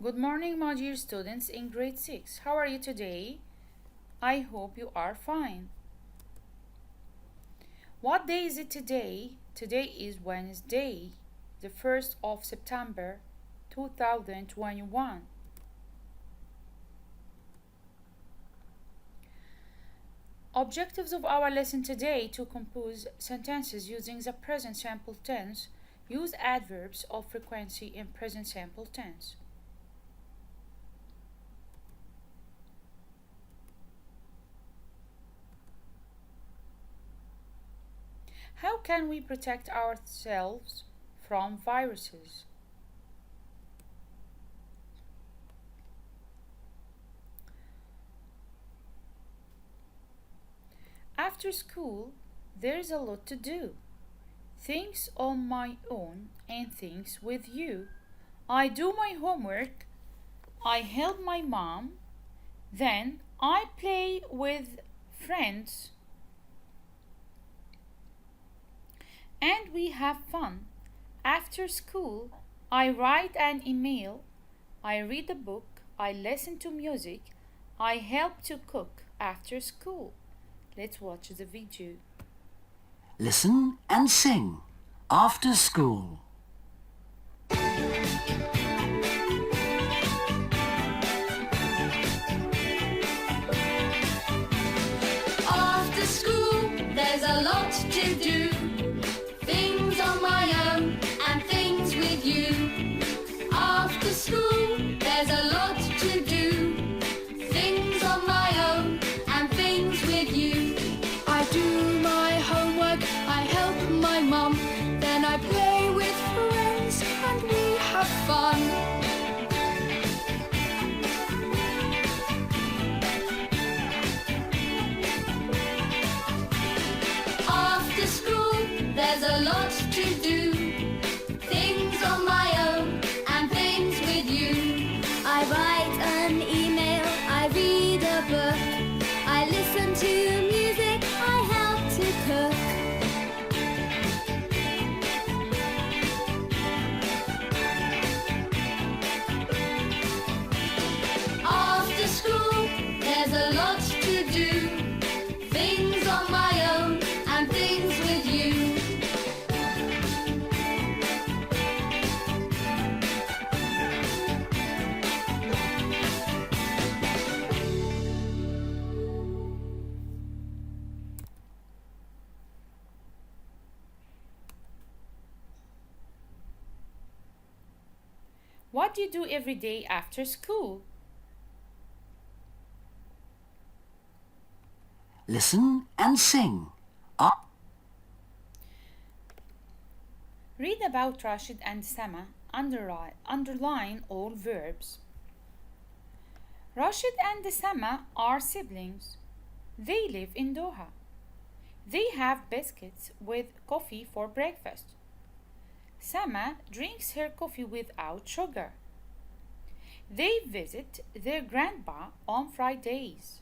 Good morning, my dear students in grade 6. How are you today? I hope you are fine. What day is it today? Today is Wednesday, the 1st of September 2021. Objectives of our lesson today: to compose sentences using the present simple tense. Use adverbs of frequency in present simple tense. How can we protect ourselves from viruses? After school, there's a lot to do. Things on my own and things with you. I do my homework, I help my mom, then I play with friends, and we have fun. After school, I write an email, I read a book, I listen to music, I help to cook after school. Let's watch the video. Listen and sing. After school. After school, there's a lot to do. Things on my own and things with you. After school, there's a lot to do. Things on my own and things with you. I do my homework, I help my mum, then I play with friends and we have fun. After school, there's a lot to do. Things on my own and things with you. I write an email, I read a book, I listen to music, I help to cook. After school, there's a lot to do. Things on my own and things with you. What do you do every day after school? Listen and sing. Read about Rashid and Sama. Underline all verbs. Rashid and Sama are siblings. They live in Doha. They have biscuits with coffee for breakfast. Sama drinks her coffee without sugar. They visit their grandpa on Fridays.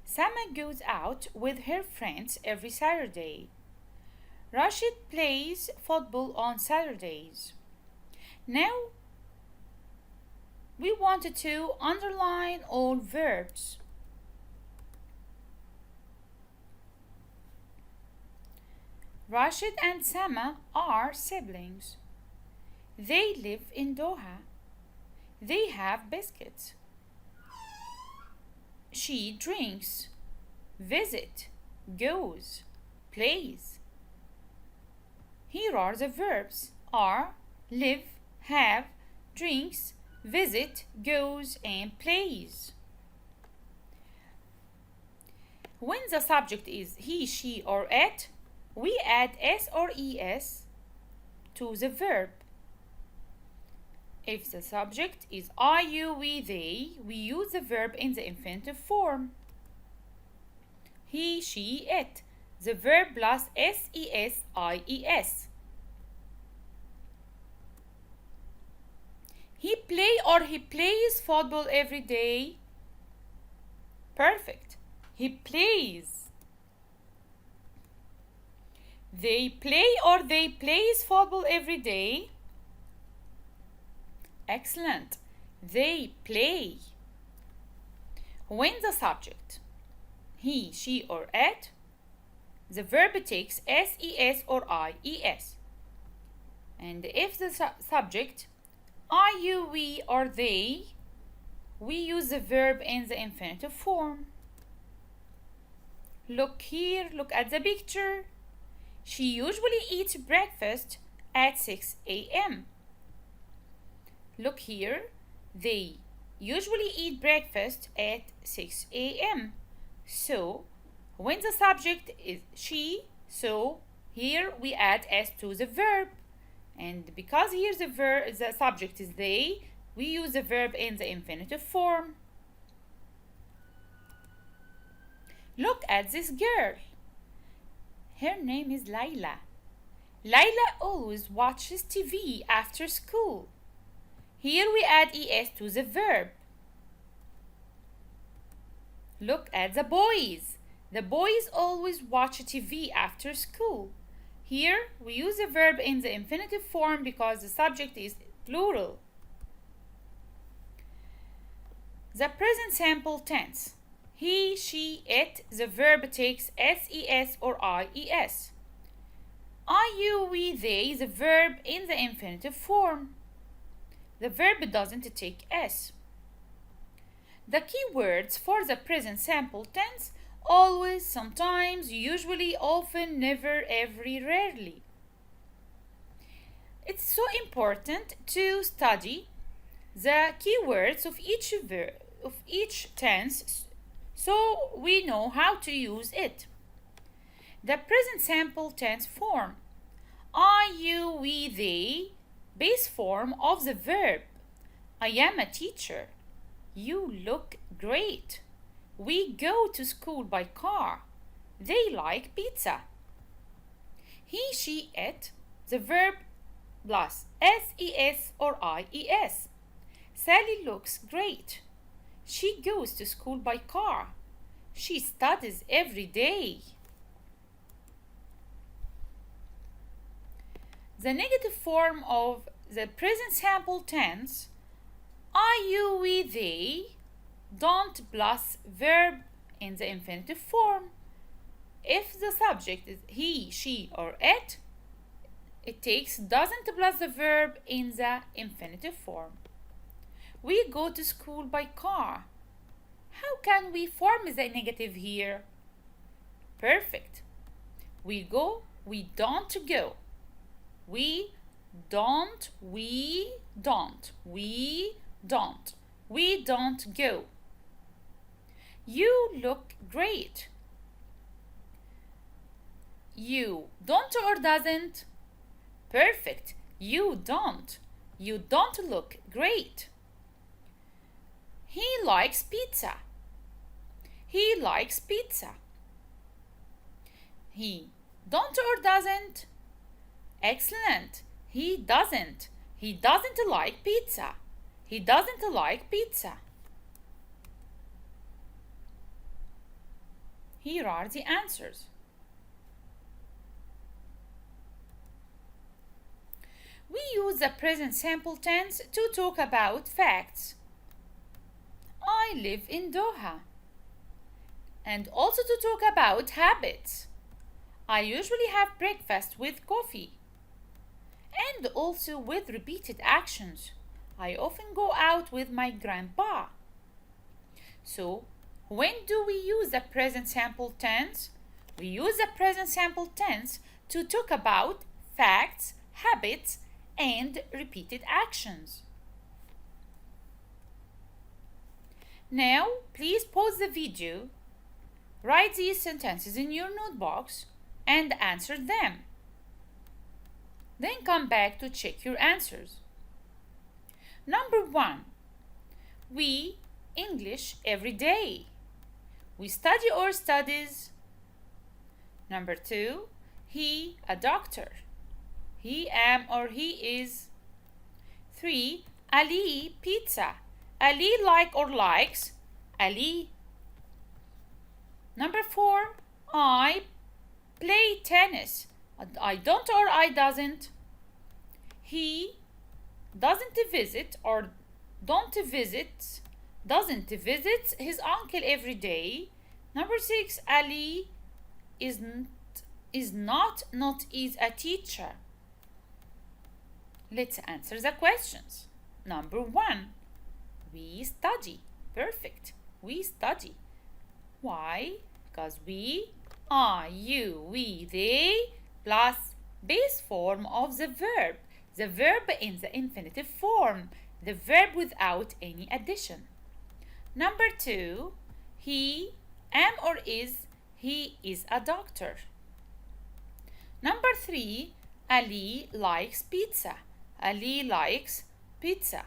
Sama goes out with her friends every Saturday. Rashid plays football on Saturdays. Now we wanted to underline all verbs. Rashid and Sama are siblings. They live in Doha. They have biscuits. She drinks, visit, goes, plays. Here are the verbs: are, live, have, drinks, visit, goes, and plays. When the subject is he, she, or it, we add s or es to the verb. If the subject is I, you, we, they, we use the verb in the infinitive form. He, she, it. The verb plus ses, ies. He plays football every day. Perfect. He plays. They plays football every day. Excellent. They play. When the subject, he, she, or it, the verb takes ses or ies. And if the subject, I, you, we, or they, we use the verb in the infinitive form. Look here, look at the picture. She usually eats breakfast at 6 a.m. Look here, they usually eat breakfast at 6 a.m. So, when the subject is she, so here we add s to the verb. And because here the subject is they, we use the verb in the infinitive form. Look at this girl. Her name is Layla. Layla always watches TV after school. Here we add es to the verb. Look at the boys. The boys always watch TV after school. Here we use the verb in the infinitive form because the subject is plural. The present simple tense. He, she, it, the verb takes ses or ies. I, you, we, they, the verb in the infinitive form. The verb doesn't take s. The key words for the present simple tense: always, sometimes, usually, often, never, every, rarely. It's so important to study the keywords of each tense so we know how to use it. The present simple tense form: I, you, we, they, base form of the verb. I am a teacher. You look great. We go to school by car. They like pizza. He, she, it, the verb plus ses or ies. Sally looks great. She goes to school by car. She studies every day. The negative form of the present simple tense: I, you, we, they, don't plus verb in the infinitive form. If the subject is he, she, or it takes doesn't plus the verb in the infinitive form. We go to school by car. How can we form the negative here? Perfect. We go, we don't go. We don't, we don't, we don't, we don't go. You look great. You don't or doesn't? Perfect. You don't look great. He likes pizza. He likes pizza. He don't or doesn't? Excellent. He doesn't like pizza. He doesn't like pizza. Here are the answers. We use the present simple tense to talk about facts. I live in Doha. And also to talk about habits. I usually have breakfast with coffee. And also with repeated actions. I often go out with my grandpa. So, when do we use the present simple tense? We use the present simple tense to talk about facts, habits, and repeated actions. Now, please pause the video, write these sentences in your notebooks, and answer them. Then come back to check your answers. Number 1. We English every day. We study our studies. Number 2. He a doctor. He am or he is. 3. Ali pizza. Ali like or likes. Ali. Number 4. I play tennis. I don't or I doesn't. He doesn't visit or doesn't visit his uncle every day. Number 6, Ali is not is a teacher. Let's answer the questions. Number 1, we study. Perfect. We study. Why? Because we, I, you, we, they, plus base form of the verb. The verb in the infinitive form. The verb without any addition. Number 2, he is a doctor. Number 3, Ali likes pizza. Ali likes pizza.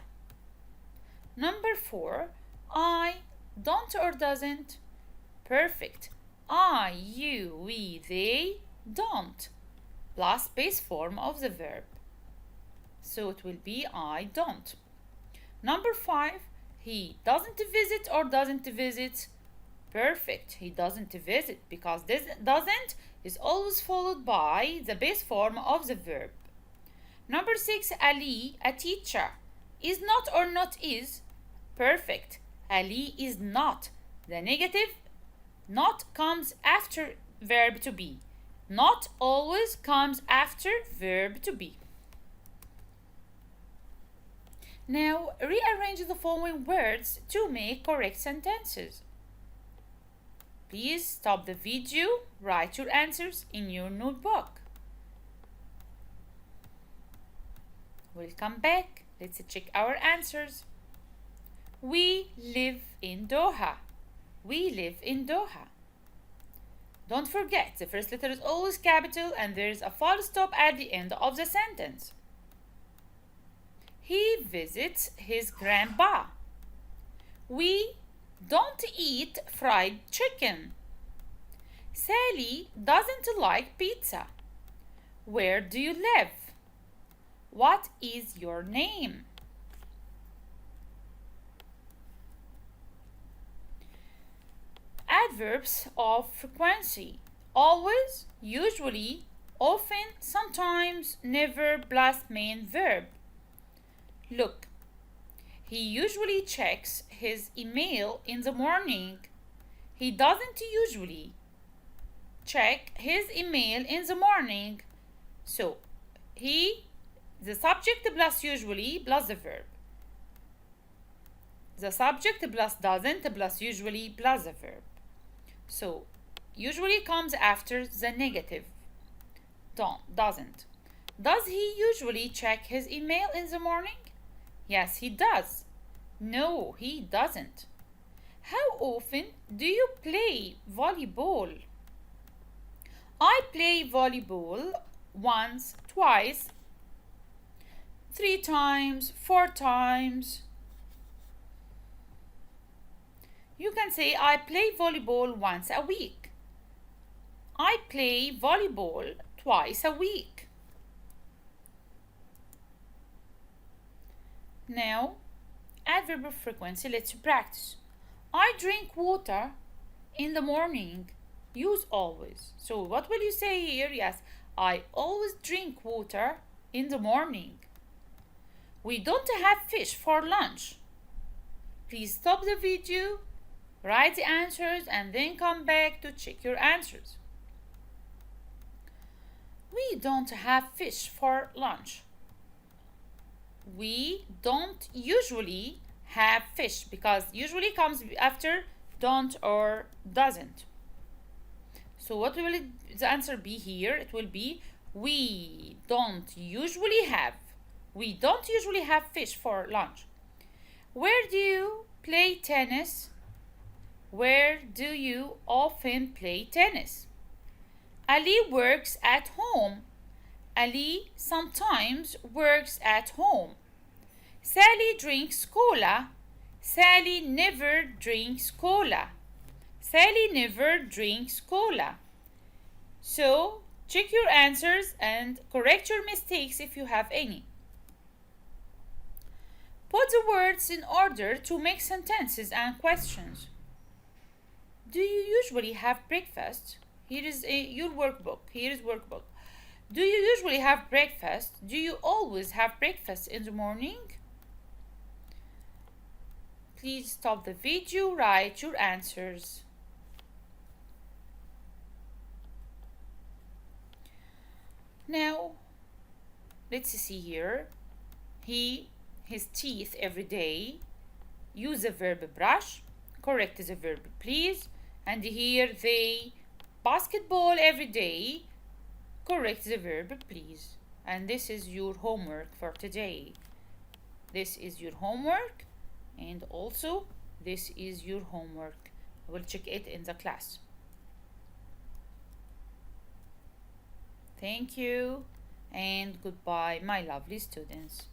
Number 4, I don't or doesn't. Perfect. I, you, we, they don't. Plus base form of the verb. So it will be I don't. Number 5, he doesn't visit or doesn't visit. Perfect. He doesn't visit because this doesn't is always followed by the base form of the verb. Number 6, Ali, a teacher. Is not or not is. Perfect. Ali is not. The negative not comes after verb to be. Not always comes after verb to be. Now rearrange the following words to make correct sentences. Please stop the video, write your answers in your notebook. We'll come back. Let's check our answers. We live in Doha. We live in Doha. Don't forget, the first letter is always capital and there is a full stop at the end of the sentence. He visits his grandpa. We don't eat fried chicken. Sally doesn't like pizza. Where do you live? What is your name? Adverbs of frequency. Always, usually, often, sometimes, never plus main verb. Look, he usually checks his email in the morning. He doesn't usually check his email in the morning. So, the subject plus usually plus the verb. The subject plus doesn't plus usually plus the verb. So, usually comes after the negative. Doesn't. Does he usually check his email in the morning? Yes, he does. No, he doesn't. How often do you play volleyball? I play volleyball once, twice, 3 times, 4 times. You can say I play volleyball once a week. I play volleyball twice a week. Now, adverb of frequency, let's practice. I drink water in the morning. Use always. So what will you say here? Yes, I always drink water in the morning. We don't have fish for lunch. Please stop the video, write the answers, and then come back to check your answers. We don't have fish for lunch. We don't usually have fish because usually comes after don't or doesn't. So what will the answer be here? It will be we don't usually have fish for lunch. Where do you play tennis? Where do you often play tennis? Ali works at home. Ali sometimes works at home. Sally drinks cola. Sally never drinks cola. Sally never drinks cola. So, check your answers and correct your mistakes if you have any. Put the words in order to make sentences and questions. Do you usually have breakfast? Here is your workbook. Here is workbook. Do you usually have breakfast? Do you always have breakfast in the morning? please stop the video, write your answers. Now, let's see here. His teeth every day. Use the verb brush. Correct the verb please. And here they basketball every day. Correct the verb please. And this is your homework for today. This is your homework, and also this is your homework. I will check it in the class. Thank you and goodbye, my lovely students.